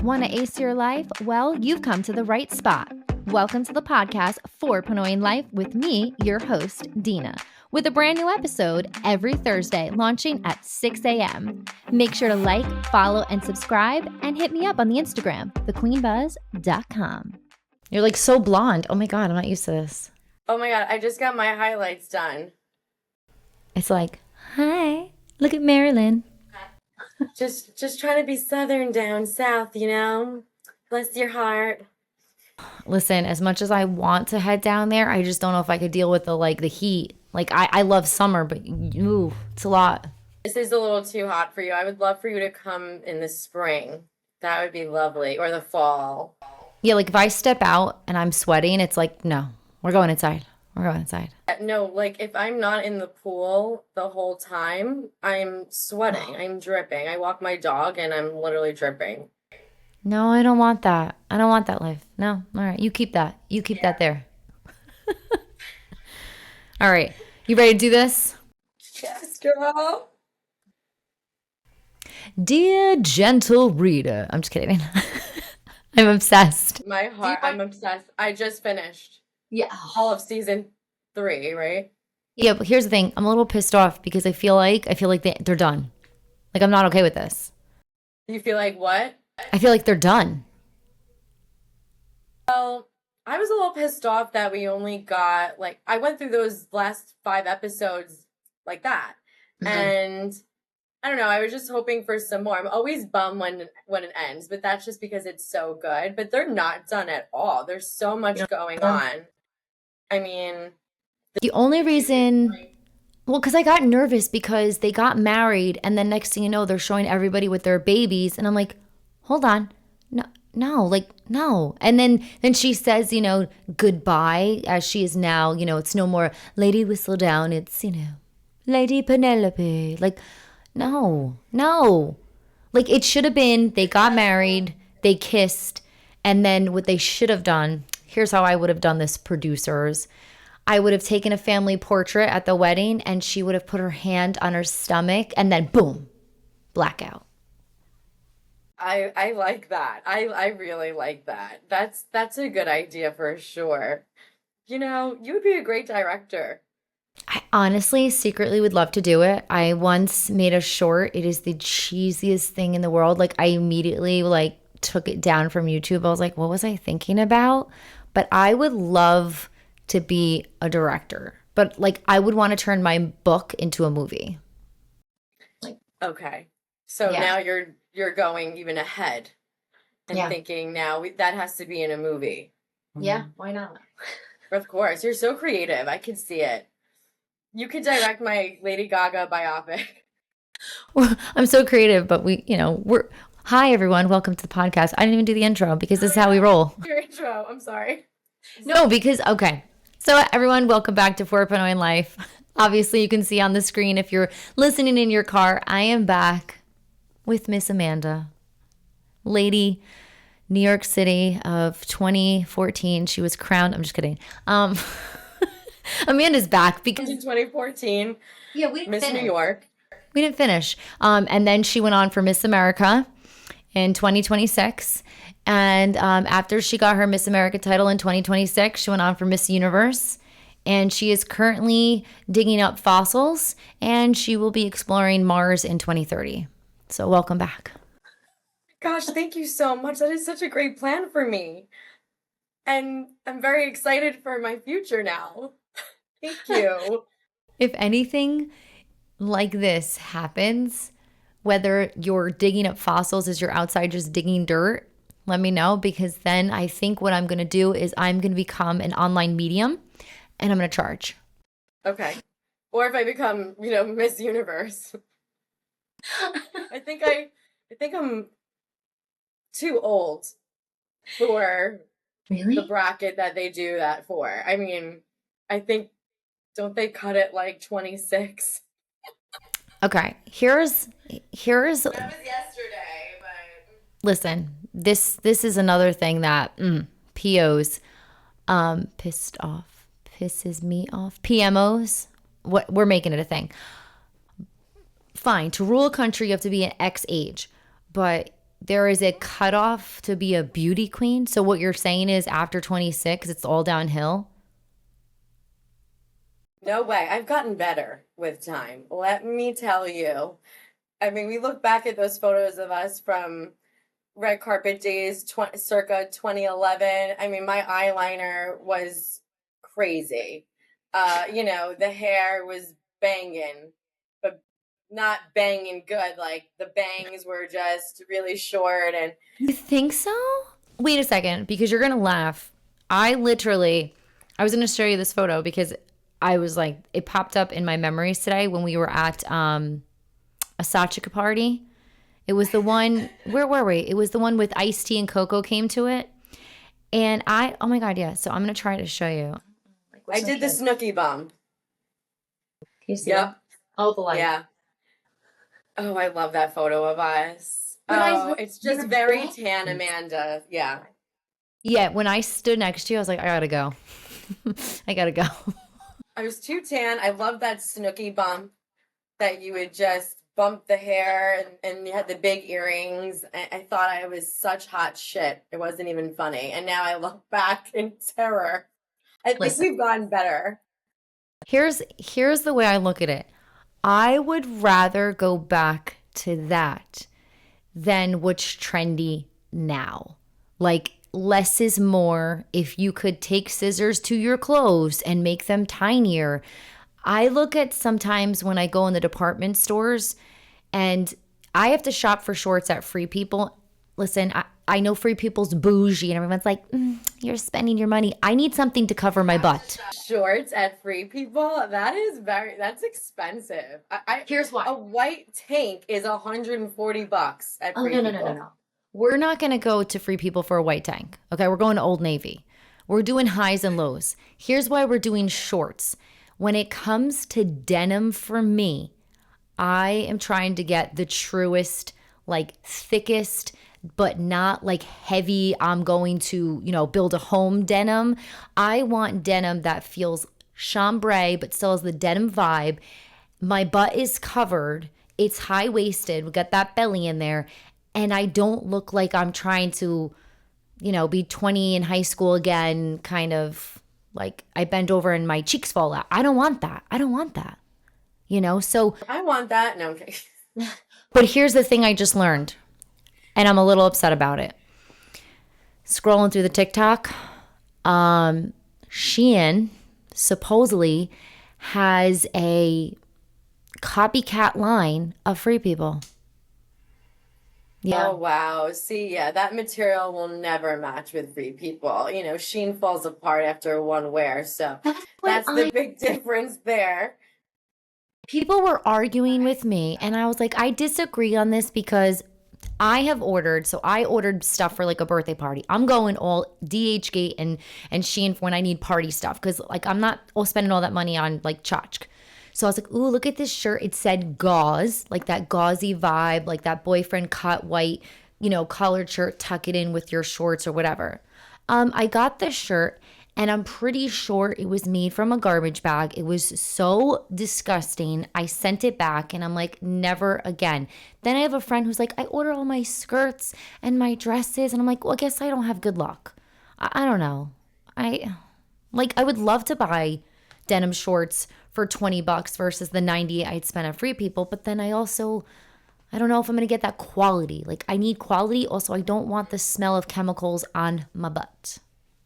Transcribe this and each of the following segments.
Want to ace your life? Well, you've come to the right spot. Welcome to the podcast 4.0 Life with me, your host, Dina, with a brand new episode every Thursday launching at 6 a.m. Make sure to like, follow, and subscribe, and hit me up on the Instagram, thequeenbuzz.com. You're like so blonde. Oh my God, I'm not used to this. Oh my God, I just got my highlights done. It's like, hi, look at Marilyn. Just trying to be Southern down south, you know? Bless your heart. Listen, as much as I want to head down there, I just don't know if I could deal with the heat. Like, I love summer, but ooh, it's a lot. This is a little too hot for you. I would love for you to come in the spring. That would be lovely. Or the fall. Yeah, like if I step out and I'm sweating, it's like, no, we're going inside. We're going inside. No, like if I'm not in the pool the whole time, I'm sweating. I'm dripping. I walk my dog and I'm literally dripping. No, I don't want that. I don't want that life. No. All right. You keep that. You keep that there. All right. You ready to do this? Yes, girl. Dear gentle reader. I'm just kidding. I'm obsessed. My heart, I'm obsessed. I just finished. Yeah. All of season 3, right? Yeah, but here's the thing. I'm a little pissed off because I feel like they're done. Like, I'm not okay with this. You feel like what? I feel like they're done. Well, I was a little pissed off that we only got, I went through those last 5 episodes like that. Mm-hmm. And I don't know, I was just hoping for some more. I'm always bummed when it ends, but that's just because it's so good. But they're not done at all. There's so much going on. I mean, the only reason, well, because I got nervous because they got married and then next thing you know, they're showing everybody with their babies. And I'm like, hold on. No. And then she says, goodbye as she is now, it's no more Lady Whistledown. It's, Lady Penelope. Like, no. Like it should have been, they got married, they kissed. And then what they should have done, here's how I would have done this, producers. I would have taken a family portrait at the wedding and she would have put her hand on her stomach and then boom, blackout. I like that. I really like that. That's a good idea for sure. You would be a great director. I honestly secretly would love to do it. I once made a short. It is the cheesiest thing in the world. Like I immediately took it down from YouTube. I was like, what was I thinking about? But I would love to be a director. But I would want to turn my book into a movie. Okay. So yeah. Now you're going even ahead and thinking now that has to be in a movie. Yeah, why not? Of course. You're so creative. I can see it. You could direct my Lady Gaga biopic. Well, I'm so creative, but we're hi everyone, welcome to the podcast. I didn't even do the intro because this is how we roll. Your intro, I'm sorry. No, because okay. So everyone, welcome back to 4.0 in Life. Obviously, you can see on the screen if you're listening in your car, I am back with Miss Amanda, Lady New York City of 2014. She was crowned. I'm just kidding. Amanda's back because in 2014. Yeah, we didn't Miss finish. New York. We didn't finish. And then she went on for Miss America in 2026. And after she got her Miss America title in 2026, she went on for Miss Universe. And she is currently digging up fossils. And she will be exploring Mars in 2030. So welcome back. Gosh, thank you so much. That is such a great plan for me. And I'm very excited for my future now. Thank you. If anything like this happens, whether you're digging up fossils as you're outside just digging dirt, let me know, because then I think what I'm going to do is I'm going to become an online medium and I'm going to charge. Okay. Or if I become, Miss Universe. I think I'm too old for the bracket that they do that for. I mean, I think, don't they cut it 26? Okay, here's That was yesterday, but listen, this is another thing that POs pisses me off. PMOs, what we're making it a thing. Fine, to rule a country you have to be an X age, but there is a cutoff to be a beauty queen. So what you're saying is after 26, it's all downhill. No way. I've gotten better with time. Let me tell you. I mean, we look back at those photos of us from red carpet days, circa 2011. I mean, my eyeliner was crazy. The hair was banging, but not banging good. Like the bangs were just really short and You think so? Wait a second, because you're gonna laugh. I was gonna show you this photo because I was like, it popped up in my memories today when we were at a Sachika party. It was the one, where were we? It was the one with iced tea and Coco came to it. And oh my God, yeah. So I'm gonna try to show you. I did the Snooki bum. Can you see Yep. that? Oh, the light. Yeah. Oh, I love that photo of us. But It's just very tan, Amanda. Yeah. Yeah, when I stood next to you, I was like, I gotta go. I gotta go. I was too tan. I love that Snooki bump that you would just bump the hair and you had the big earrings. I thought I was such hot shit. It wasn't even funny. And now I look back in terror. I think Listen. we've gotten better. Here's the way I look at it. I would rather go back to that than what's trendy now. Like less is more. If you could take scissors to your clothes and make them tinier. I look at sometimes when I go in the department stores and I have to shop for shorts at Free People. Listen, I know Free People's bougie and everyone's like, you're spending your money. I need something to cover my butt. Shorts at Free People, that's expensive. Here's why. A white tank is $140 at Free People. No. We're not going to go to Free People for a white tank. Okay, we're going to Old Navy. We're doing highs and lows. Here's why we're doing shorts. When it comes to denim for me, I am trying to get the truest, like thickest, but not like heavy, I'm going to, build a home denim. I want denim that feels chambray, but still has the denim vibe. My butt is covered. It's high-waisted. We got that belly in there. And I don't look like I'm trying to, be 20 in high school again, kind of like I bend over and my cheeks fall out. I don't want that. So. I want that. No, okay. But here's the thing I just learned, and I'm a little upset about it. Scrolling through the TikTok, Shein supposedly has a copycat line of Free People. Yeah. Oh, wow. See, yeah, that material will never match with Free People. Shein falls apart after one wear. So that's the big difference there. People were arguing with me, and I was like, I disagree on this because I ordered stuff for like a birthday party. I'm going all DHgate and Shein for when I need party stuff because like I'm not spending all that money on like tchotchke. So I was like, ooh, look at this shirt. It said gauze, like that gauzy vibe, like that boyfriend cut white, collared shirt, tuck it in with your shorts or whatever. I got this shirt and I'm pretty sure it was made from a garbage bag. It was so disgusting. I sent it back and I'm like, never again. Then I have a friend who's like, I order all my skirts and my dresses. And I'm like, well, I guess I don't have good luck. I don't know. I would love to buy denim shorts for $20 versus the 90 I'd spend at Free People. But then I don't know if I'm going to get that quality. Like I need quality. Also, I don't want the smell of chemicals on my butt.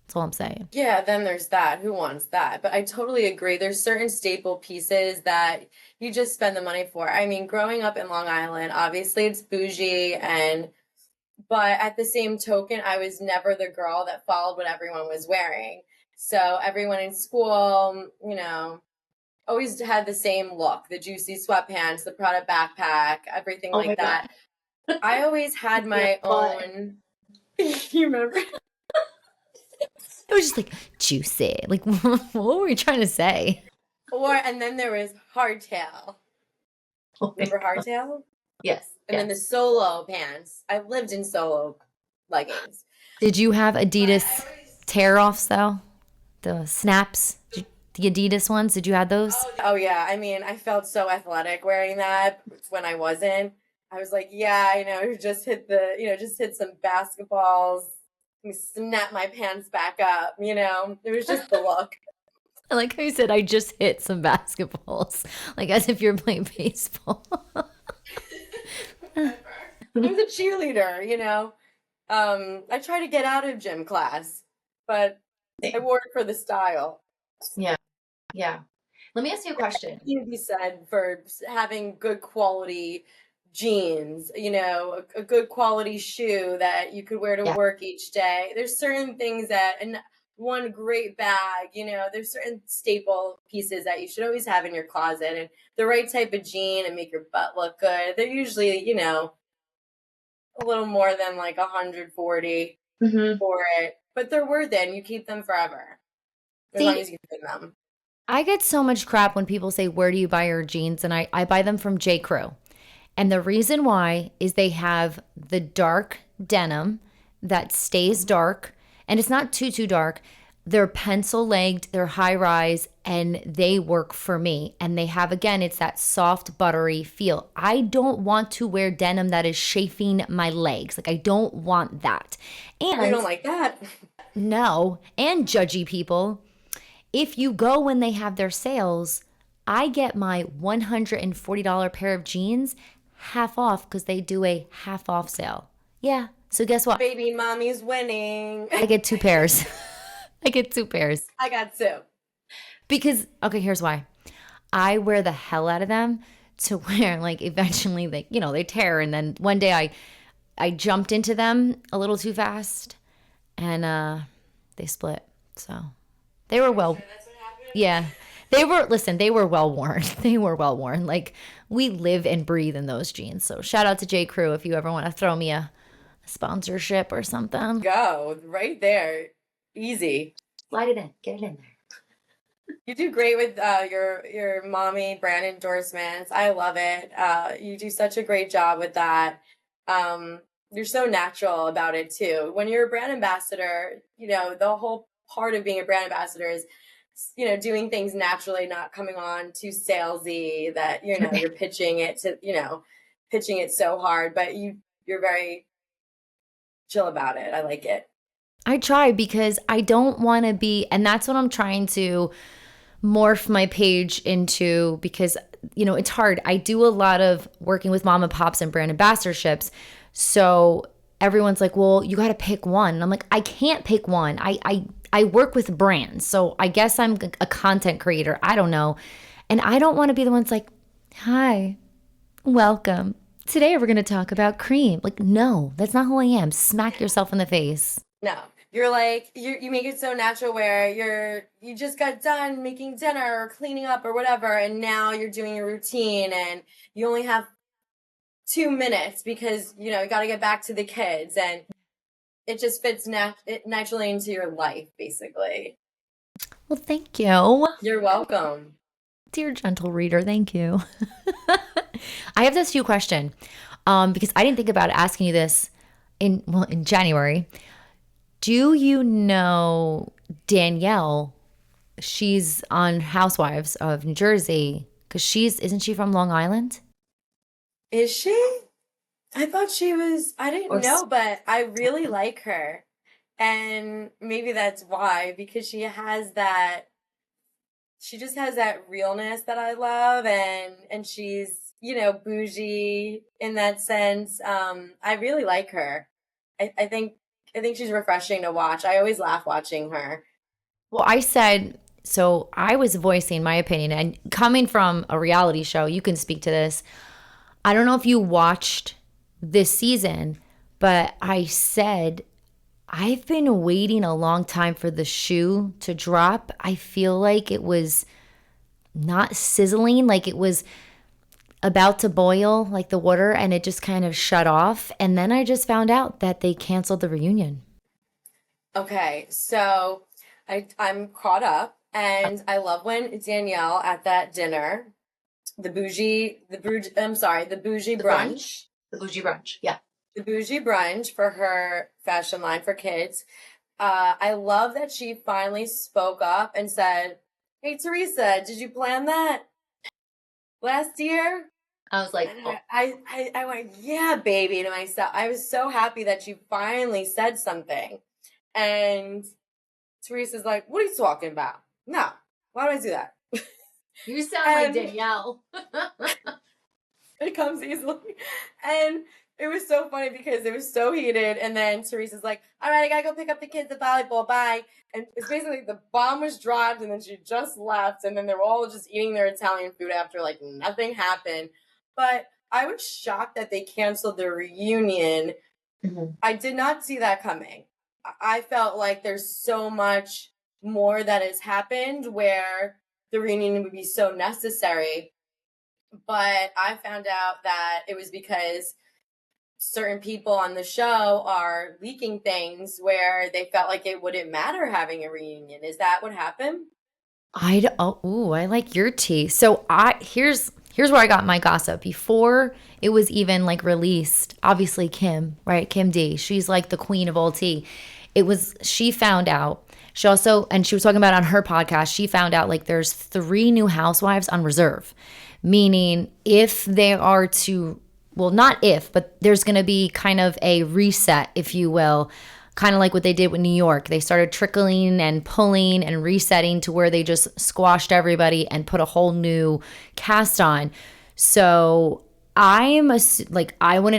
That's all I'm saying. Yeah, then there's that. Who wants that? But I totally agree. There's certain staple pieces that you just spend the money for. I mean, growing up in Long Island, obviously it's bougie but at the same token, I was never the girl that followed what everyone was wearing. So everyone in school, always had the same look, the juicy sweatpants, the Prada backpack, everything like that. God. I always had my own. You remember? It was just like juicy. Like, what were we trying to say? And then there was hardtail. Remember hardtail? Yes. And then the Solo pants. I lived in Solo leggings. Did you have Adidas tear-offs though? The snaps? The Adidas ones? Did you have those? Oh yeah. I mean, I felt so athletic wearing that when I wasn't. I was like, yeah, just hit some basketballs. Let me snap my pants back up. It was just the look. I like how you said I just hit some basketballs, like as if you're playing baseball. I was a cheerleader. I try to get out of gym class, but I wore it for the style. Yeah. Yeah. Let me ask you a question. Can be said for having good quality jeans, a good quality shoe that you could wear to Yeah. work each day. There's certain things and one great bag, there's certain staple pieces that you should always have in your closet, and the right type of jean and make your butt look good. They're usually, a little more than like 140 for it, but they're worth it and you keep them forever as long See, as you fit them. I get so much crap when people say, "Where do you buy your jeans?" And I buy them from J. Crew. And the reason why is they have the dark denim that stays dark, and it's not too dark. They're pencil legged, they're high rise, and they work for me. And they have, again, it's that soft, buttery feel. I don't want to wear denim that is chafing my legs. Like, I don't want that. We And don't like that. no, and judgy people, if you go when they have their sales, I get my $140 pair of jeans half off because they do a half off sale. Yeah. So guess what? Baby mommy's winning. I get 2 pairs. I get 2 pairs. I got two. Because, okay, here's why. I wear the hell out of them to where, like, eventually they tear. And then one day I jumped into them a little too fast and they split. So they were well, That's what happened. yeah. They were well worn. They were well worn. Like, we live and breathe in those jeans. So shout out to J. Crew if you ever want to throw me a sponsorship or something. Go right there. Easy. Slide it in. Get it in there. You do great with your mommy brand endorsements. I love it. You do such a great job with that. You're so natural about it too. When you're a brand ambassador, the whole part of being a brand ambassador is, doing things naturally, not coming on too salesy that, you're pitching it so hard, but you're very chill about it. I like it. I try because I don't want to be, and that's what I'm trying to morph my page into because, it's hard. I do a lot of working with mom and pops and brand ambassadorships. So everyone's like, well, you got to pick one. And I'm like, I can't pick one. I work with brands. So I guess I'm a content creator. I don't know. And I don't want to be the one's like, hi, welcome. Today we're going to talk about cream. Like, no, that's not who I am. Smack yourself in the face. No, you're like you make it so natural where you just got done making dinner or cleaning up or whatever, and now you're doing your routine, and you only have 2 minutes because you got to get back to the kids, and it just fits naturally into your life, basically. Well, thank you. You're welcome. Dear gentle reader, thank you. I have this you question because I didn't think about asking you this in January. Do you know Danielle? She's on Housewives of New Jersey because isn't she from Long Island? Is she? I thought she was. I didn't know, but I really like her, and maybe that's why, because she just has that realness that I love, and she's bougie in that sense. I really like her. I think she's refreshing to watch. I always laugh watching her. Well, so I was voicing my opinion, and coming from a reality show, you can speak to this. I don't know if you watched this season, but I said, I've been waiting a long time for the shoe to drop. I feel like it was not sizzling, like it was about to boil, like the water, and it just kind of shut off. And then I just found out that they canceled the reunion. Okay, so I'm caught up, and I love when Danielle at that dinner, the bougie brunch. The bougie brunch. Yeah. The bougie brunch for her fashion line for kids. I love that she finally spoke up and said, "Hey, Teresa, did you plan that last year?" I was like, And oh. I went, yeah, baby, to myself. I was so happy that you finally said something. And Teresa's like, what are you talking about? No, why do I do that? You sound like And Danielle. it comes easily. And it was so funny because it was so heated. And then Teresa's like, all right, I gotta go pick up the kids at volleyball. Bye. And it's basically the bomb was dropped and then she just left. And then they were all just eating their Italian food after like nothing happened. But I was shocked that they canceled the reunion. Mhm. I did not see that coming. I felt like there's so much more that has happened where the reunion would be so necessary. But I found out that it was because certain people on the show are leaking things where they felt like it wouldn't matter having a reunion. Is that what happened? I like your tea. So here's where I got my gossip before it was even like released. Obviously Kim, right? Kim D. She's like the queen of all tea. She found out. She also, and she was talking about on her podcast, she found out like there's 3 new housewives on reserve, meaning if they are to, well, not if, but there's going to be kind of a reset, if you will, kind of like what they did with New York. They started trickling and pulling and resetting to where they just squashed everybody and put a whole new cast on. So I don't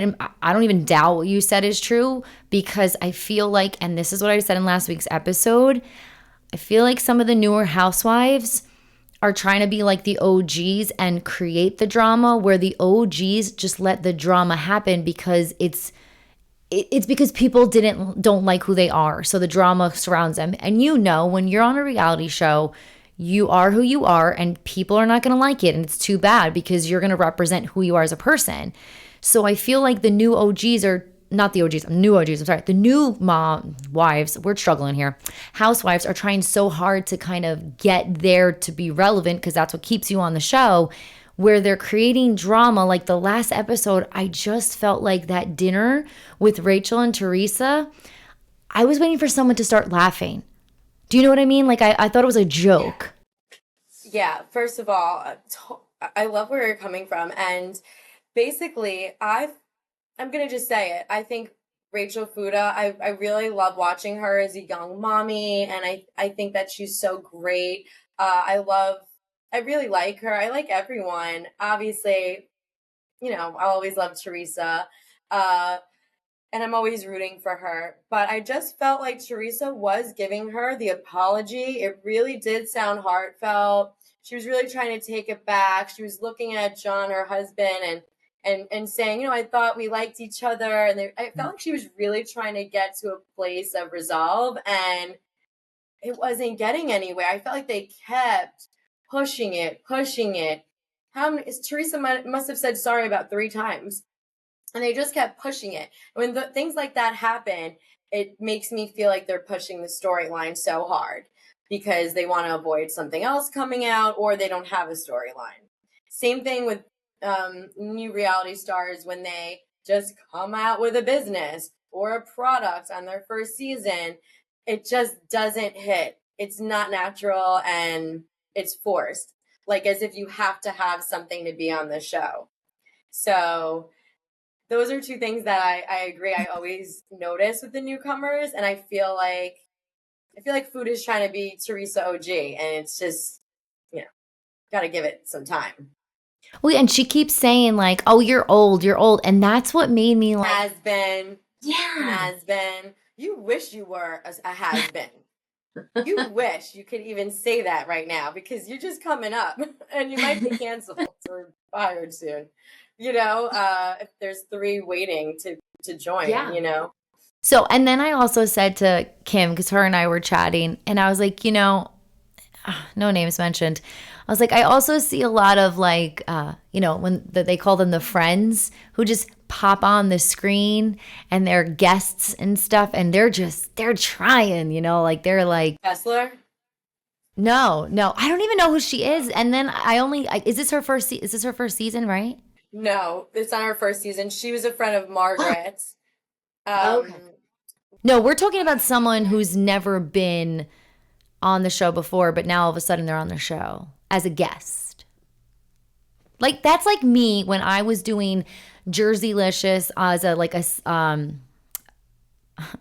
even doubt what you said is true, because I feel like, and this is what I said in last week's episode, I feel like some of the newer housewives are trying to be like the OGs and create the drama, where the OGs just let the drama happen because it's because people don't like who they are. So the drama surrounds them. And when you're on a reality show, you are who you are and people are not going to like it. And it's too bad because you're going to represent who you are as a person. So I feel like the new OGs are not the OGs, new OGs, I'm sorry. The new mom wives, we're struggling here. Housewives are trying so hard to kind of get there to be relevant because that's what keeps you on the show, where they're creating drama. Like the last episode, I just felt like that dinner with Rachel and Teresa, I was waiting for someone to start laughing. Do you know what I mean? Like I thought it was a joke. Yeah, first of all, I love where you're coming from. And basically, I'm gonna just say it. I think Rachel Fuda, I really love watching her as a young mommy, and I think that she's so great. I really like her. I like everyone. Obviously, I always love Teresa. Uh, and I'm always rooting for her. But I just felt like Teresa was giving her the apology. It really did sound heartfelt. She was really trying to take it back. She was looking at John, her husband, and saying, I thought we liked each other. And I felt like she was really trying to get to a place of resolve, and it wasn't getting anywhere. I felt like they kept pushing it, pushing it. Teresa must have said sorry about 3 times, and they just kept pushing it. When things like that happen, it makes me feel like they're pushing the storyline so hard because they want to avoid something else coming out, or they don't have a storyline. Same thing with new reality stars when they just come out with a business or a product on their first season. It just doesn't hit. It's not natural and it's forced, like as if you have to have something to be on the show. So those are 2 things that I agree I always notice with the newcomers, and I feel like food is trying to be Teresa OG, and it's just, got to give it some time. Well, and she keeps saying like, "Oh, you're old," and that's what made me like, Has been, yeah. has been. You wish you were a has been. You wish you could even say that right now because you're just coming up and you might be canceled or fired soon. If there's 3 waiting to join, Yeah. So, and then I also said to Kim, because her and I were chatting, and I was like, no names mentioned. I was like, I also see a lot of like, when they call them the friends who just pop on the screen and they're guests and stuff, and they're trying, like they're like, Kessler? no, I don't even know who she is. And then is this her is this her first season, right? No, it's not her first season. She was a friend of Margaret's. Okay. No, we're talking about someone who's never been on the show before, but now all of a sudden they're on the show as a guest. Like that's like me when I was doing Jerseylicious as a like a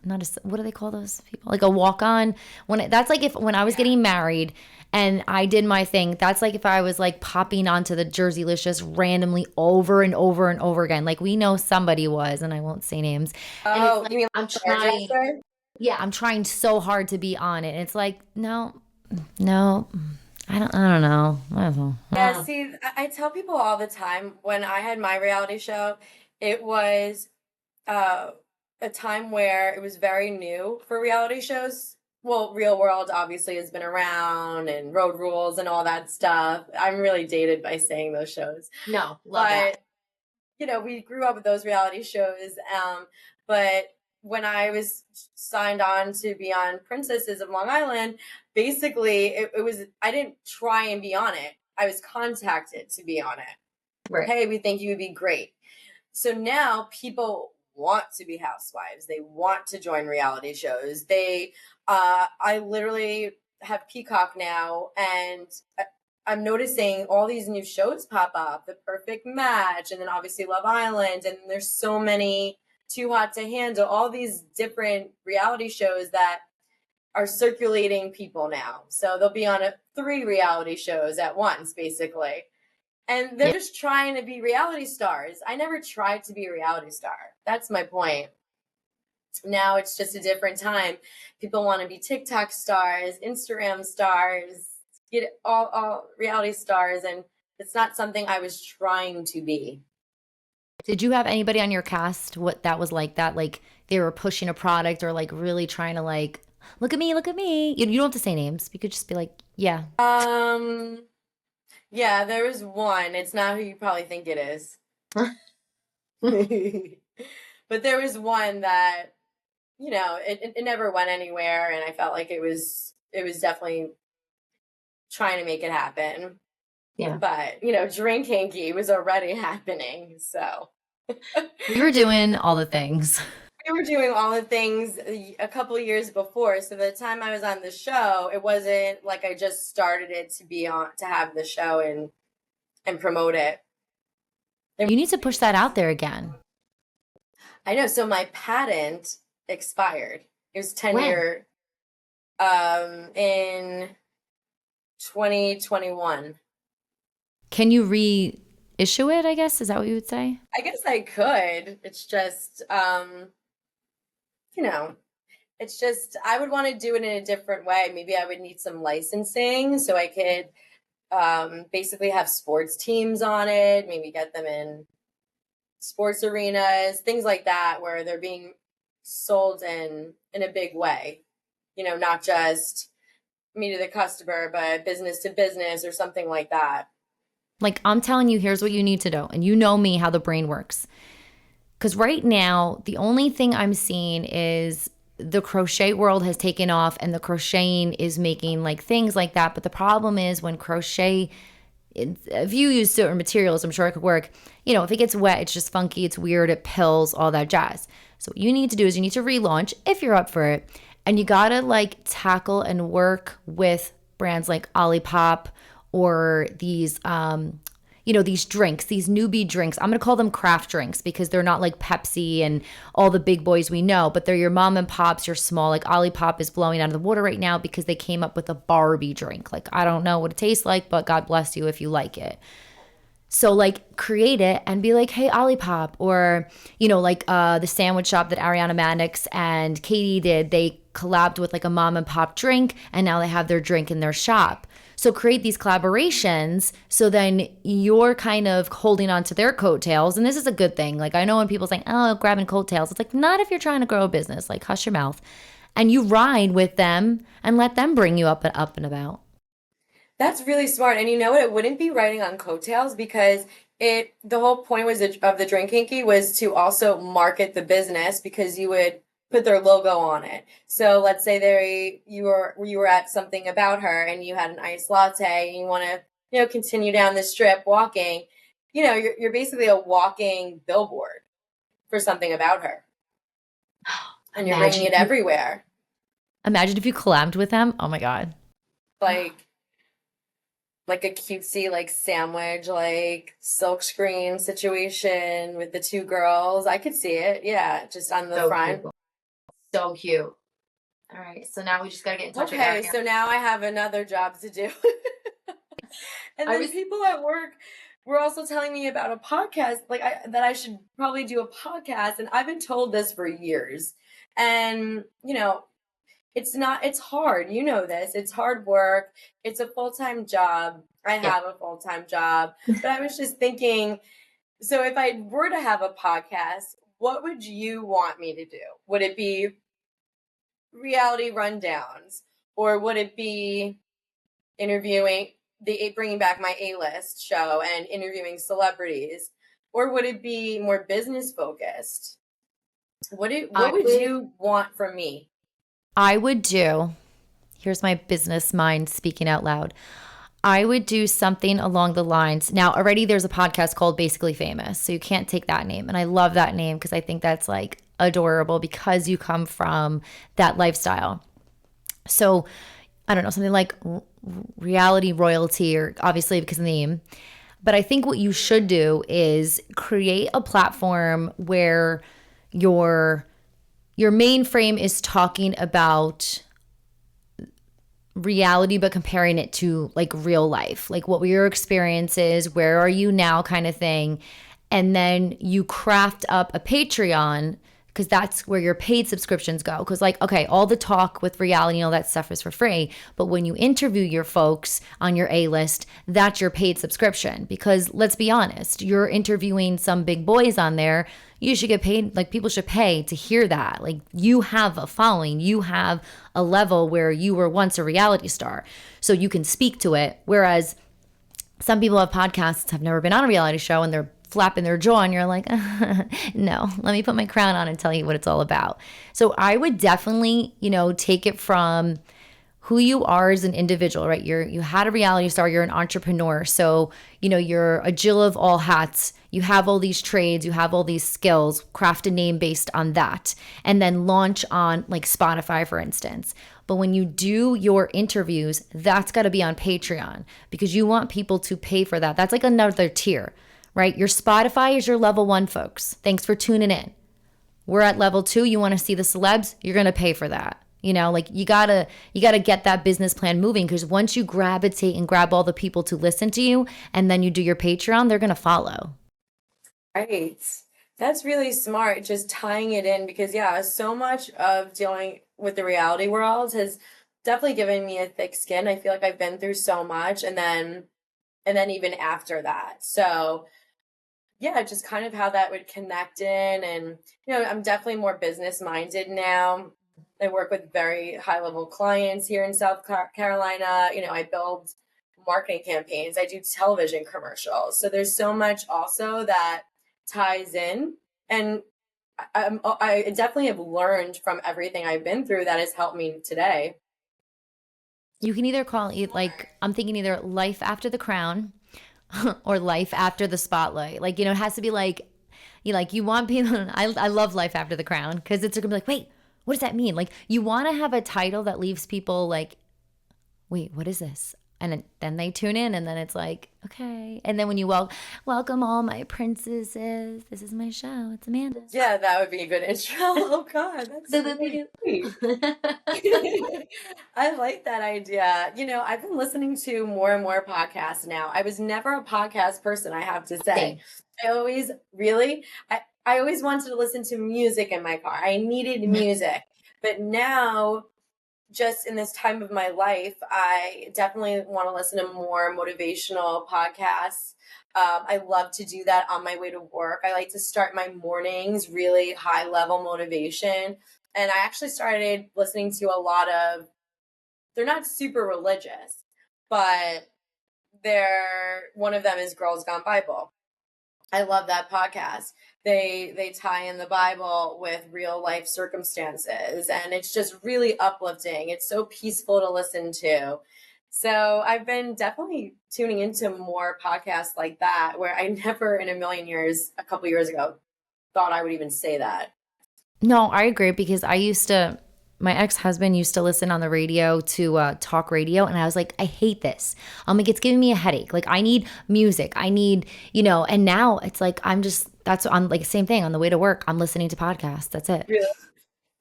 not a what do they call those people, like a walk on, that's like if when I was getting married and I did my thing, that's like if I was like popping onto the Jerseylicious randomly over and over and over again, like we know somebody was, and I won't say names, and it's Oh, like you mean I'm like trying, hairdresser? yeah, I'm trying so hard to be on it, and it's like no, no, I don't know. I don't know. Yeah, see, I tell people all the time when I had my reality show, it was uh, a time where it was very new for reality shows. Well, Real World obviously has been around and Road Rules and all that stuff. I'm really dated by saying those shows. No, love that. But we grew up with those reality shows. But when I was signed on to be on Princesses of Long Island, basically it was, I didn't try and be on it. I was contacted to be on it. Right. Hey, we think you would be great. So now people want to be housewives. They want to join reality shows. I literally have Peacock now, and I'm noticing all these new shows pop up, The Perfect Match, and then obviously Love Island, and there's so many, Too Hot to Handle, all these different reality shows that are circulating people now. So they'll be on 3 reality shows at once, basically. And they're Yeah. just trying to be reality stars. I never tried to be a reality star. That's my point. Now it's just a different time. People want to be TikTok stars, Instagram stars, get all reality stars, and it's not something I was trying to be. Did you have anybody on your cast what that was like, that like they were pushing a product or like really trying to like look at me, look at me? You don't have to say names. You could just be like, yeah. Yeah, there was one. It's not who you probably think it is. But there was one that, it never went anywhere, and I felt like it was definitely trying to make it happen. Yeah. But, Drink Hinky was already happening. So We were doing all the things. we were doing all the things a couple years before. So by the time I was on the show, it wasn't like I just started it to be on to have the show and promote it. You need to push that out there again. I know. So my patent expired. It was 10 When? year in 2021. Can you reissue it, I guess? Is that what you would say? I guess I could. It's just you know, it's just I would want to do it in a different way. Maybe I would need some licensing so I could basically have sports teams on it, maybe get them in sports arenas, things like that, where they're being sold in a big way. Not just me to the customer, but business to business or something like that. Like, I'm telling you, here's what you need to do. And you know me, how the brain works. Because right now, the only thing I'm seeing is the crochet world has taken off and the crocheting is making like things like that. But the problem is when crochet, if you use certain materials, I'm sure it could work. If it gets wet, it's just funky, it's weird, it pills, all that jazz. So what you need to do is you need to relaunch if you're up for it. And you gotta like tackle and work with brands like Olipop or these drinks, these newbie drinks. I'm gonna call them craft drinks because they're not like Pepsi and all the big boys we know, but they're your mom and pops, your small. Like Olipop is blowing out of the water right now because they came up with a Barbie drink. Like I don't know what it tastes like, but God bless you if you like it. So like create it and be like, hey, Olipop, or like the sandwich shop that Ariana Mannix and Katie did. They collabed with like a mom and pop drink, and now they have their drink in their shop. So create these collaborations so then you're kind of holding on to their coattails. And this is a good thing. Like I know when people say, oh, grabbing coattails, it's like not if you're trying to grow a business. Like hush your mouth. And you ride with them and let them bring you up and about. That's really smart. And you know what? It wouldn't be riding on coattails because the whole point of the Drink Hinky was to also market the business because you would put their logo on it. So let's say you were at something about her and you had an iced latte and you want to, continue down the strip walking, you're basically a walking billboard for something about her. And you're bringing it everywhere. Imagine if you collabed with them. Oh my God. Like like a cutesy like sandwich like silk screen situation with the two girls. I could see it. Yeah, just on the So cute. front. So cute. All right. So now we just got to get in touch with Okay, Ariana. so now I have another job to do. And I then was people at work were also telling me about a podcast, like that I should probably do a podcast, and I've been told this for years. And it's hard. You know this. It's hard work. It's a full-time job. I Yeah. have a full-time job. But I was just thinking, so if I were to have a podcast, what would you want me to do? Would it be reality rundowns, or would it be interviewing bringing back my A-list show and interviewing celebrities, or would it be more business focused? What would you want from me? I would do, here's my business mind speaking out loud. I would do something along the lines. Now, already there's a podcast called Basically Famous, so you can't take that name. And I love that name because I think that's like adorable because you come from that lifestyle. So, I don't know, something like reality royalty, or obviously because of the name. But I think what you should do is create a platform where your main frame is talking about reality, but comparing it to like real life, like what were your experiences, where are you now, kind of thing. And then you craft up a Patreon, because that's where your paid subscriptions go. Because, like, okay, all the talk with reality and all that stuff is for free. But when you interview your folks on your A list, that's your paid subscription. Because let's be honest, you're interviewing some big boys on there. You should get paid. Like, people should pay to hear that. Like, you have a following, you have a level where you were once a reality star. So you can speak to it. Whereas some people have podcasts, have never been on a reality show, and they're flapping their jaw, and you're like, no, let me put my crown on and tell you what it's all about. So I would definitely, take it from who you are as an individual, right? You had a reality star, you're an entrepreneur. So, you're a Jill of all hats. You have all these trades, you have all these skills, craft a name based on that, and then launch on like Spotify, for instance. But when you do your interviews, that's got to be on Patreon, because you want people to pay for that. That's like another tier, right? Your Spotify is your level 1, folks. Thanks for tuning in. We're at level 2. You want to see the celebs? You're going to pay for that. Like you gotta get that business plan moving, because once you gravitate and grab all the people to listen to you, and then you do your Patreon, they're going to follow. Right. That's really smart, just tying it in, because yeah, so much of dealing with the reality world has definitely given me a thick skin. I feel like I've been through so much, and then even after that. So yeah, just kind of how that would connect in. And I'm definitely more business minded now. I work with very high level clients here in South Carolina. I build marketing campaigns, I do television commercials. So there's so much also that ties in. And I definitely have learned from everything I've been through that has helped me today. You can either call it, like, I'm thinking either life after the crown or life after the spotlight. Like, it has to be like, you want people, I love life after the crown, because it's going to be like, wait, what does that mean? Like, you want to have a title that leaves people like, wait, what is this? And then they tune in, and then it's like, okay. And then when you welcome all my princesses, this is my show. It's Amanda. Yeah, that would be a good intro. Oh God, that's really sweet. I like that idea. I've been listening to more and more podcasts now. I was never a podcast person, I have to say. Same. I always really, I always wanted to listen to music in my car. I needed music. But now, just in this time of my life, I definitely want to listen to more motivational podcasts. I love to do that on my way to work. I like to start my mornings really high level motivation. And I actually started listening to a lot of, they're not super religious, but one of them is Girls Gone Bible. I love that podcast. They tie in the Bible with real life circumstances, and it's just really uplifting. It's so peaceful to listen to. So I've been definitely tuning into more podcasts like that, where I never in a million years, a couple years ago, thought I would even say that. No, I agree, because I used to, my ex-husband used to listen on the radio to talk radio, and I was like, I hate this. I'm like, it's giving me a headache. Like, I need music. I need, and now it's like, I'm like, same thing on the way to work. I'm listening to podcasts. That's it. Yeah.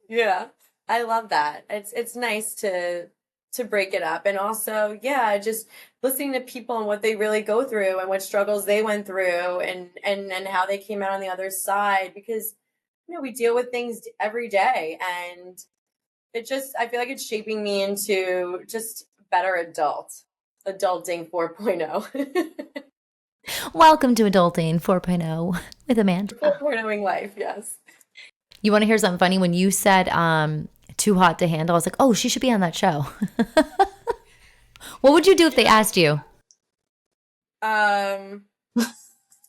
Yeah. I love that. It's nice to break it up. And also, yeah, just listening to people and what they really go through and what struggles they went through and how they came out on the other side because we deal with things every day and I feel like it's shaping me into just better adulting 4.0. Welcome to Adulting 4.0 with Amanda. 4.0ing life, yes. You want to hear something funny? When you said too hot to handle, I was like, oh, she should be on that show. What would you do if they asked you?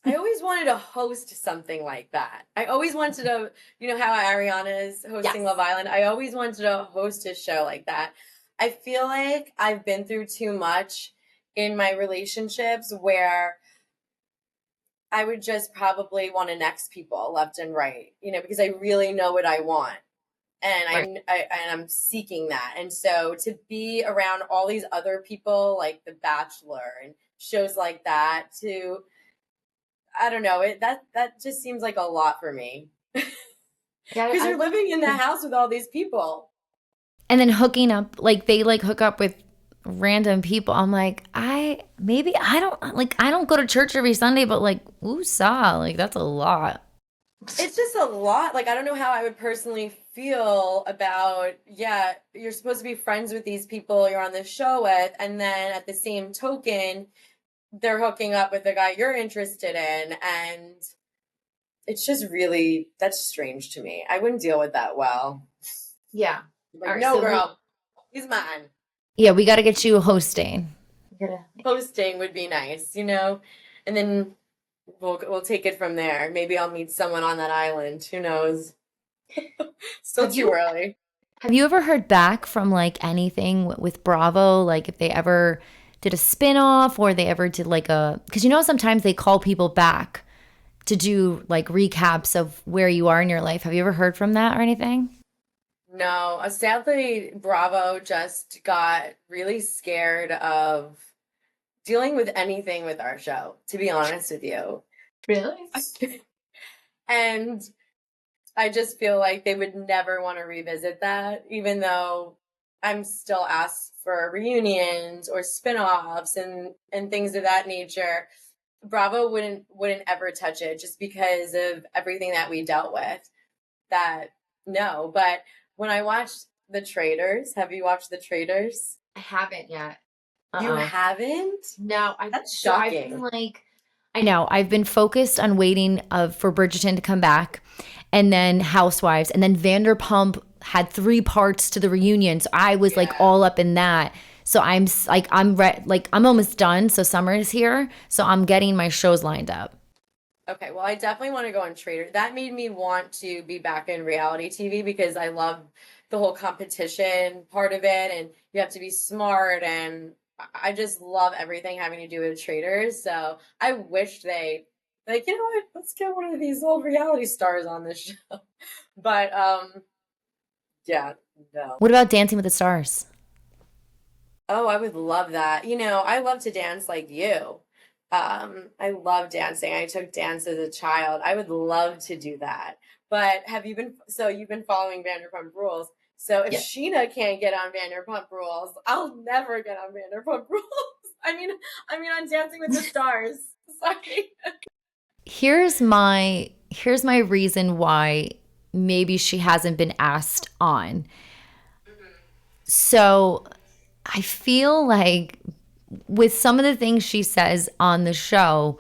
I always wanted to host something like that. I always wanted to, how Ariana is hosting Love Island. I always wanted to host a show like that. I feel like I've been through too much in my relationships where I would just probably want to next people left and right, because I really know what I want. And I'm seeking that. And so to be around all these other people like The Bachelor and shows like that I don't know, that just seems like a lot for me. Because you're living in the house with all these people. And then hooking up, like they like hook up with random people. I'm like, I don't go to church every Sunday, but like, woosah, like that's a lot. It's just a lot. Like, I don't know how I would personally feel about, you're supposed to be friends with these people you're on the show with, and then at the same token, they're hooking up with the guy you're interested in, and it's just really, that's strange to me. I wouldn't deal with that well. Yeah. Like, no, girl, he's mine. Yeah, we got to get you hosting. Hosting would be nice, and then we'll take it from there. Maybe I'll meet someone on that island. Who knows? Still too early. Have you ever heard back from like anything with Bravo? Like if they ever did a spinoff or they ever did like because sometimes they call people back to do like recaps of where you are in your life. Have you ever heard from that or anything? No, sadly, Bravo just got really scared of dealing with anything with our show, to be honest with you. Really? And I just feel like they would never want to revisit that, even though I'm still asked for reunions or spinoffs and things of that nature. Bravo wouldn't ever touch it just because of everything that we dealt with. No, but when I watched The Traitors, have you watched The Traitors? I haven't yet. You haven't? No, that's shocking. I know. I've been focused on waiting for Bridgerton to come back, and then Housewives, and then Vanderpump had 3 parts to the reunion, so I was like all up in that. So I'm almost done. So summer is here, so I'm getting my shows lined up. Okay, well, I definitely want to go on Trader. That made me want to be back in reality TV because I love the whole competition part of it, and you have to be smart, and I just love everything having to do with traders. So I wish they, like, you know what, let's get one of these old reality stars on this show. But, yeah, no. What about Dancing with the Stars? Oh, I would love that. I love to dance like you. I love dancing. I took dance as a child. I would love to do that. But you've been following Vanderpump Rules. So if Sheena can't get on Vanderpump Rules, I'll never get on Vanderpump Rules. I mean on Dancing with the Stars. Sorry. Here's my reason why maybe she hasn't been asked on. So I feel like with some of the things she says on the show,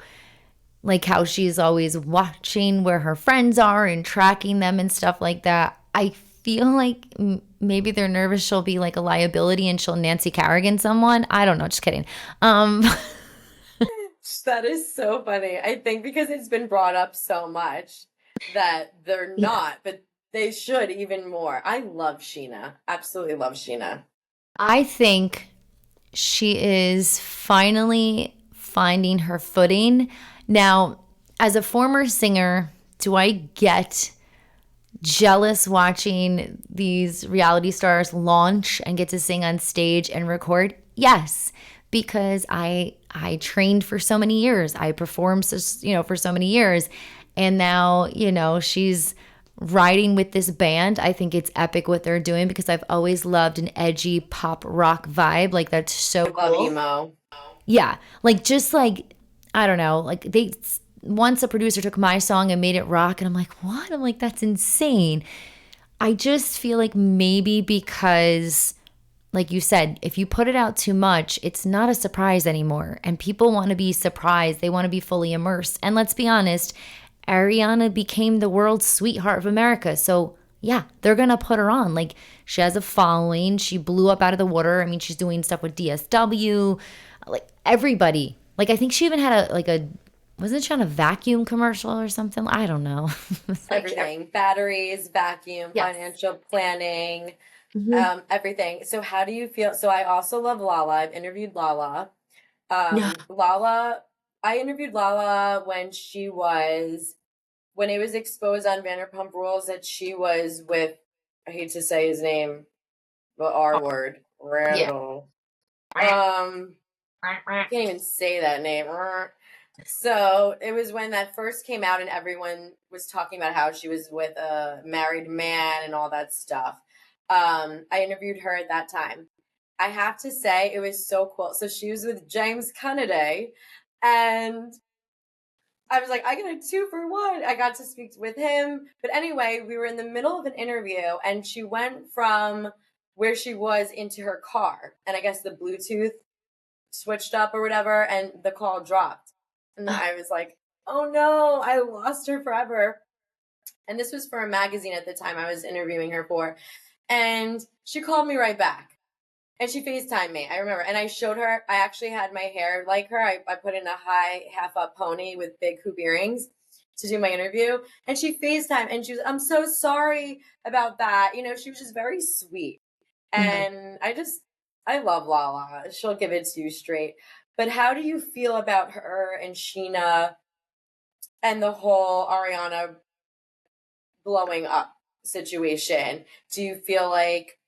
like how she's always watching where her friends are and tracking them and stuff like that, I feel like maybe they're nervous she'll be like a liability and she'll Nancy Kerrigan someone. I don't know, just kidding. That is so funny. I think because it's been brought up so much that they're not, but they should even more. I love Sheena. Absolutely love Sheena. I think she is finally finding her footing. Now, as a former singer, do I get jealous watching these reality stars launch and get to sing on stage and record? Yes, because I trained for so many years. I performed for so many years, and now, she's riding with this band. I think it's epic what they're doing because I've always loved an edgy pop rock vibe. Like that's so I love cool. emo. Yeah, just I don't know, they once a producer took my song and made it rock, and I'm like, what? I'm like, that's insane. I just feel like maybe because, like you said, if you put it out too much, it's not a surprise anymore, and people want to be surprised. They want to be fully immersed. And let's be honest, Ariana became the world's sweetheart of America, so yeah, they're gonna put her on. Like, she has a following. She blew up out of the water. I mean, she's doing stuff with DSW, like everybody. Like, I think she even had a wasn't she on a vacuum commercial or something? I don't know. Everything. Batteries, vacuum, Yes. financial planning, Mhm. everything. So how do you feel? So I also love Lala. I've interviewed Lala. Yeah. Lala, I interviewed Lala when it was exposed on Vanderpump Rules that she was with, I hate to say his name, the R word, Yeah. Randall. I can't even say that name. So it was when that first came out and everyone was talking about how she was with a married man and all that stuff. I interviewed her at that time. I have to say it was so cool. So she was with James Kennedy, and I was like, I get a 2-for-1. I got to speak with him. But anyway, we were in the middle of an interview and she went from where she was into her car. And I guess the Bluetooth switched up or whatever, and the call dropped. And I was like, oh no, I lost her forever. And this was for a magazine at the time I was interviewing her for. And she called me right back. And she FaceTimed me. I remember. And I showed her, I actually had my hair like her. I put in a high half up pony with big hoop earrings to do my interview. And she FaceTimed and she was, I'm so sorry about that. She was just very sweet. And I love Lala. She'll give it to you straight. But how do you feel about her and Sheena and the whole Ariana blowing up situation? Do you feel like,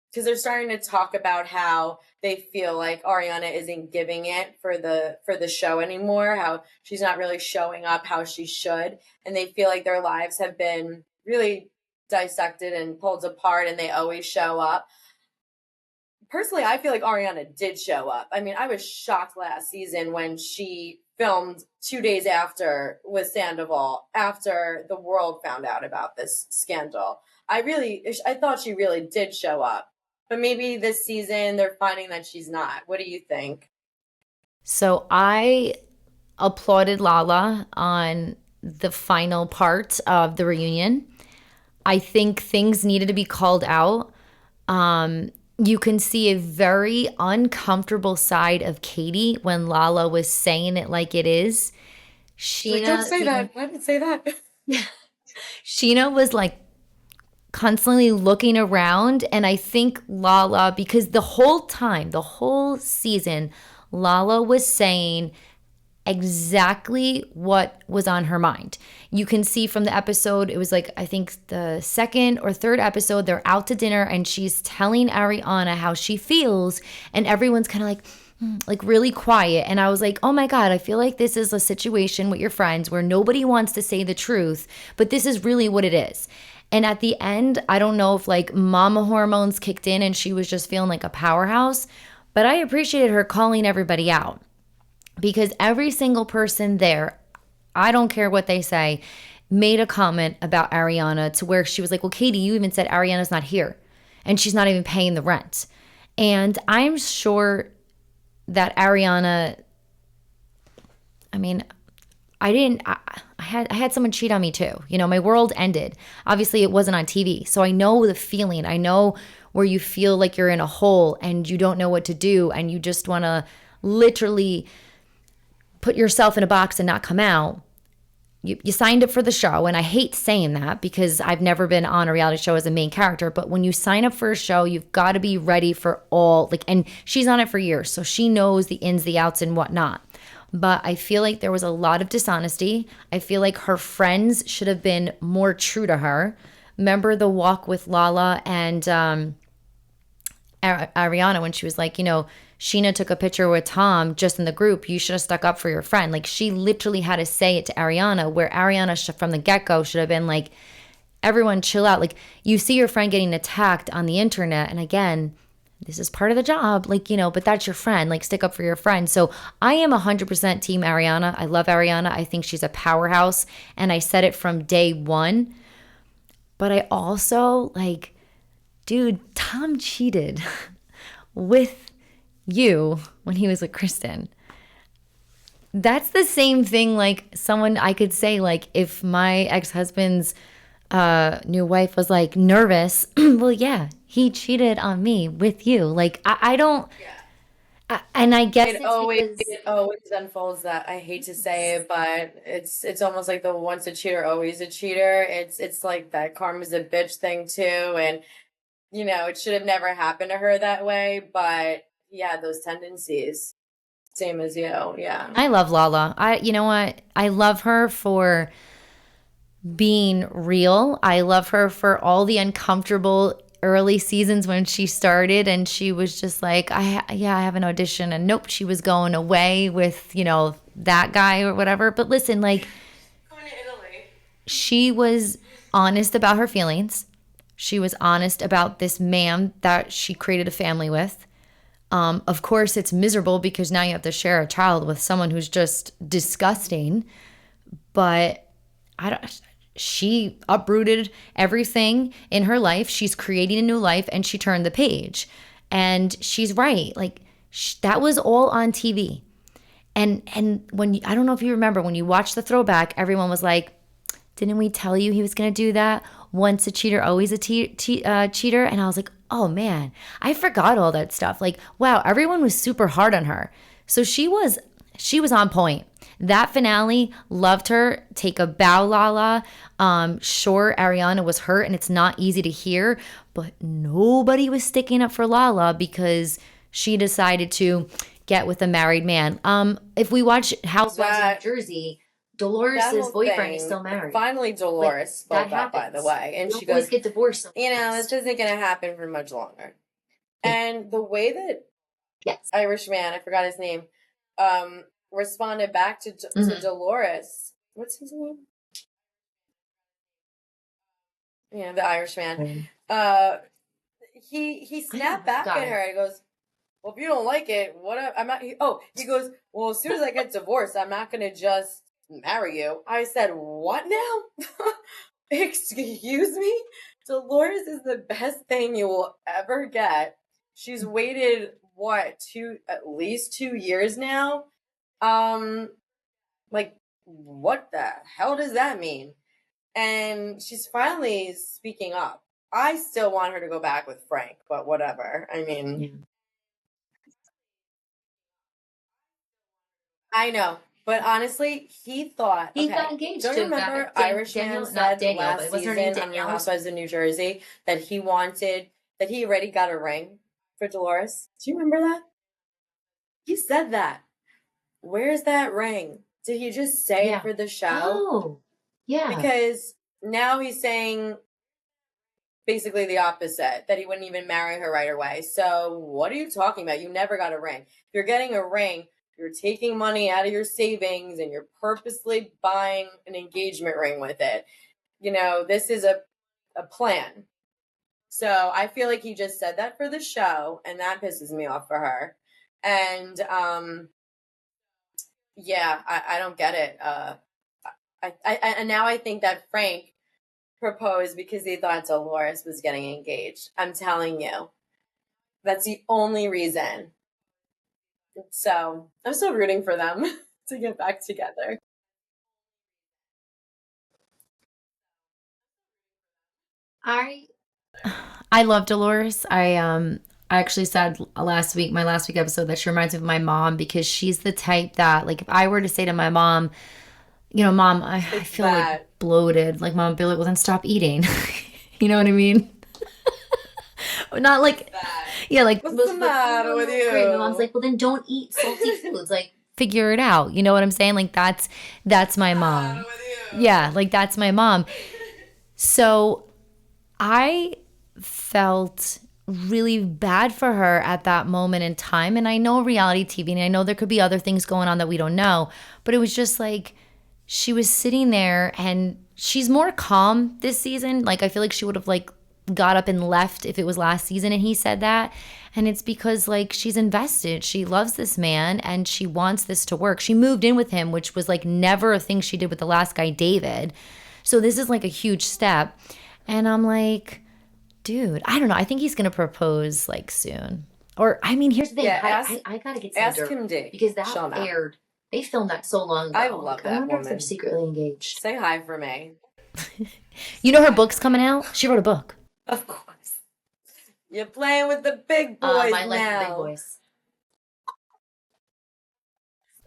because they're starting to talk about how they feel like Ariana isn't giving it for the show anymore, how she's not really showing up how she should, and they feel like their lives have been really dissected and pulled apart and they always show up. Personally, I feel like Ariana did show up. I mean, I was shocked last season when she filmed 2 days after with Sandoval, after the world found out about this scandal. I thought she really did show up. But maybe this season they're finding that she's not. What do you think? So I applauded Lala on the final part of the reunion. I think things needed to be called out. You can see a very uncomfortable side of Katie when Lala was saying it like it is. Like, don't say that. Why did it say that? Sheena was constantly looking around, and I think Lala, because the whole season, Lala was saying exactly what was on her mind. You can see from the episode, it was I think the second or third episode, they're out to dinner and she's telling Ariana how she feels, and everyone's kind of really quiet. And I was like, oh my God, I feel like this is a situation with your friends where nobody wants to say the truth, but this is really what it is. And at the end, I don't know if mama hormones kicked in and she was just feeling like a powerhouse, but I appreciated her calling everybody out. Because every single person there, I don't care what they say, made a comment about Ariana to where she was like, well, Katie, you even said Ariana's not here and she's not even paying the rent. And I'm sure that Ariana, I mean, I had someone cheat on me too. My world ended. Obviously it wasn't on TV. So I know the feeling. I know where you feel like you're in a hole and you don't know what to do and you just want to literally put yourself in a box and not come out. You signed up for the show, and I hate saying that because I've never been on a reality show as a main character, but when you sign up for a show, you've got to be ready for all, and she's on it for years, so she knows the ins, the outs, and whatnot. But I feel like there was a lot of dishonesty. I feel like her friends should have been more true to her. remember the walk with Lala and Ariana when she was like, Sheena took a picture with Tom just in the group. You should have stuck up for your friend. Like, she literally had to say it to Ariana, where Ariana from the get-go should have been like, everyone chill out. Like, you see your friend getting attacked on the internet. And again, this is part of the job, like, but that's your friend. Like, stick up for your friend. So I am 100% team Ariana. I love Ariana. I think she's a powerhouse. And I said it from day one. But I also, like, dude, Tom cheated with you when he was with Kristen. That's the same thing, like, someone I could say, like, if my ex-husband's new wife was like nervous, well, yeah, he cheated on me with you. Like, I don't, and I guess it always unfolds that. I hate to say it, but it's almost like the once a cheater, always a cheater. It's like that karma's a bitch thing too, and it should have never happened to her that way. But yeah, those tendencies, same as you. Yeah, I love Lala. You know what? I love her for being real. I love her for all the uncomfortable early seasons when she started and she was just like, I have an audition, and nope, she was going away with, that guy or whatever. But listen, like, going to Italy. She was honest about her feelings. She was honest about this man that she created a family with. Of course, it's miserable because now you have to share a child with someone who's just disgusting. But she uprooted everything in her life. She's creating a new life, and she turned the page. And she's right. Like, that was all on TV. And when I don't know if you remember, when you watched the throwback, everyone was like, didn't we tell you he was going to do that? Once a cheater, always a cheater. And I was like, oh man, I forgot all that stuff. Like, wow, everyone was super hard on her. So she was on point. That finale, loved her. Take a bow, Lala. Sure, Ariana was hurt and it's not easy to hear, but nobody was sticking up for Lala because she decided to get with a married man. If we watch Housewives of New Jersey, Dolores' boyfriend is still married. Finally, Dolores spoke up, by the way. And she goes, get divorced. this isn't going to happen for much longer. And the way that Irish man, I forgot his name, responded back to Dolores. What's his name? The Irish man. He snapped back at her and goes, well, if you don't like it, what? I'm not. He goes, well, as soon as I get divorced, I'm not going to just marry you. I said, what now? Excuse me? Dolores is the best thing you will ever get. She's waited, at least 2 years now? Like, what the hell does that mean? And she's finally speaking up. I still want her to go back with Frank, but whatever. I mean, I know. But honestly, he thought he got engaged. Don't you remember Irishman said last season on Real Housewives of New Jersey that he already got a ring for Dolores? Do you remember that? He said that. Where's that ring? Did he just say it for the show? Oh, yeah. Because now he's saying basically the opposite, that he wouldn't even marry her right away. So what are you talking about? You never got a ring. If you're getting a ring, you're taking money out of your savings and you're purposely buying an engagement ring with it. This is a plan. So I feel like he just said that for the show, and that pisses me off for her. And I don't get it. And now I think that Frank proposed because he thought Dolores was getting engaged. I'm telling you, that's the only reason. So I'm still rooting for them to get back together. I love Dolores. I actually said my last week episode that she reminds me of my mom, because she's the type that, like, if I were to say to my mom, Mom, I feel like bloated, like, Mom would be like, well, then stop eating. You know what I mean? Not like, like, what's the matter with you? My mom's like, well, then don't eat salty foods. Like, figure it out. You know what I'm saying? Like, that's my mom. Yeah, like, that's my mom. So I felt really bad for her at that moment in time. And I know reality TV, and I know there could be other things going on that we don't know, but it was just like she was sitting there, and she's more calm this season. Like, I feel like she would have like got up and left if it was last season and he said that. And it's because like she's invested. She loves this man and she wants this to work. She moved in with him, which was like never a thing she did with the last guy, David. So this is like a huge step. And I'm like, dude, I don't know. I think he's going to propose like soon. Or, I mean, here's the thing. Yeah, I got to get some ask dirt him to because that show him out. aired. They filmed that so long ago. I love that I wonder if woman. they're secretly engaged. Say hi for me. You know her book's coming out? She wrote a book. Of course. You're playing with the big boys I like now. the big boys.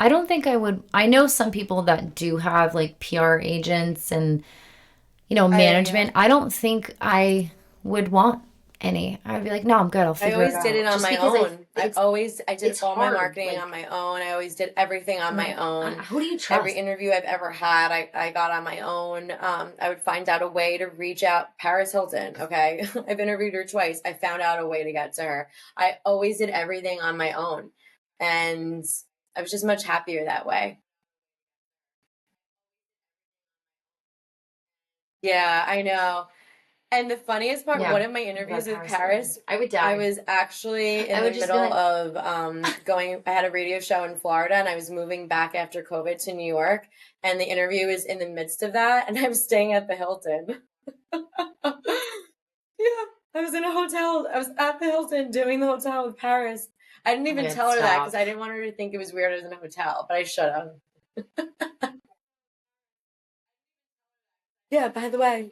I don't think I would. I know some people that do have like PR agents and, you know, management. I don't think I would want any. I'd be like, no, I'm good. I'll I figure it out. always did it on Just my because own. I did it's all my hard, marketing like- on my own. I always did everything on my own. Who do you trust? Every interview I've ever had, I got on my own. I would find out a way to reach out. Paris Hilton, okay? I've interviewed her twice. I found out a way to get to her. I always did everything on my own. And I was just much happier that way. Yeah, I know. And the funniest part, Yeah. one of my interviews with Paris, I would die. I was actually in I the would just be middle like- of I had a radio show in Florida and I was moving back after COVID to New York. And the interview was in the midst of that. And I was staying at the Hilton. Yeah, I was in a hotel. I was at the Hilton doing the hotel with Paris. I didn't even Okay, tell her that stop. because I didn't want her to think it was weird I was in a hotel, but I should have. Yeah, by the way,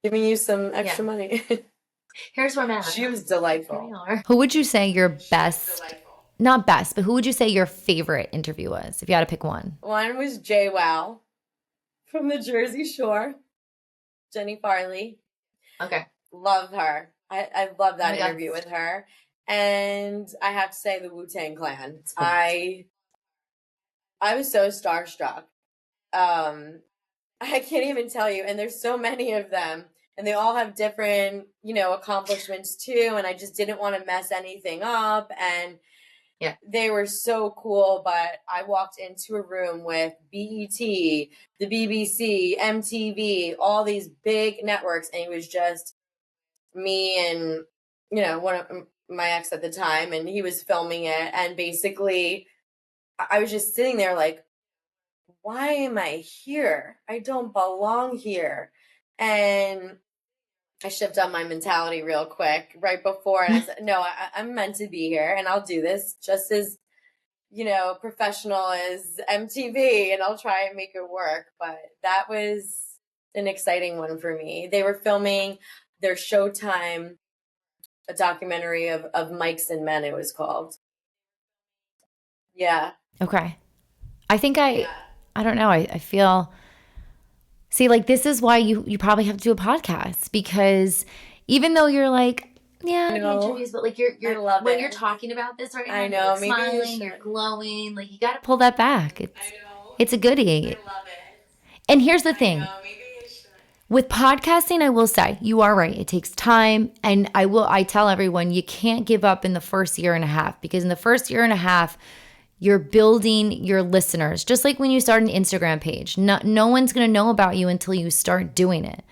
giving you some extra money. Here's where I'm at. She was delightful. Who would you say your best, not best, but who would you say your favorite interview was, if you had to pick one? One was JWoww from the Jersey Shore. Jenny Farley. Okay. Love her. I love that Oh my God. interview with her. And I have to say the Wu-Tang Clan. I was so starstruck. I can't even tell you. And there's so many of them. And they all have different, accomplishments too. And I just didn't want to mess anything up. And yeah, they were so cool. But I walked into a room with BET, the BBC, MTV, all these big networks. And it was just me and, one of my ex at the time. And he was filming it. And basically, I was just sitting there like, why am I here? I don't belong here. And I shifted on my mentality real quick right before. And I said, no, I'm meant to be here and I'll do this just as, professional as MTV and I'll try and make it work. But that was an exciting one for me. They were filming their Showtime, a documentary of Mikes and Men, it was called. Yeah. Okay. I think I don't know. I feel, see, like, this is why you probably have to do a podcast, because even though you're like, yeah, I know interviews, but like I love when it. you're talking about this right now, I know, you're like maybe you smiling, should. you're glowing, like you got to pull that back. It's a goodie. I love it. And here's the thing. Maybe you should. With podcasting, I will say, you are right. It takes time. And I tell everyone, you can't give up in the first year and a half, because in the first year and a half, you're building your listeners. Just like when you start an Instagram page, no one's going to know about you until you start doing it.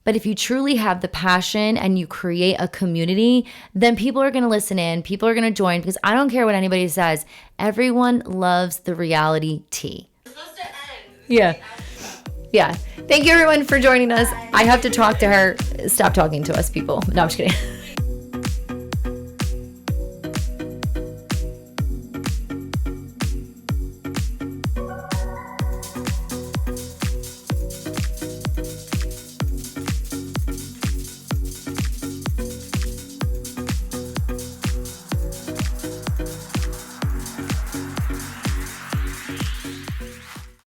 But if you truly have the passion and you create a community, then people are going to listen in. People are going to join, because I don't care what anybody says. Everyone loves the reality tea. It's supposed to end. Yeah. Yeah. Thank you, everyone, for joining us. I have to talk to her. Stop talking to us, people. No, I'm just kidding.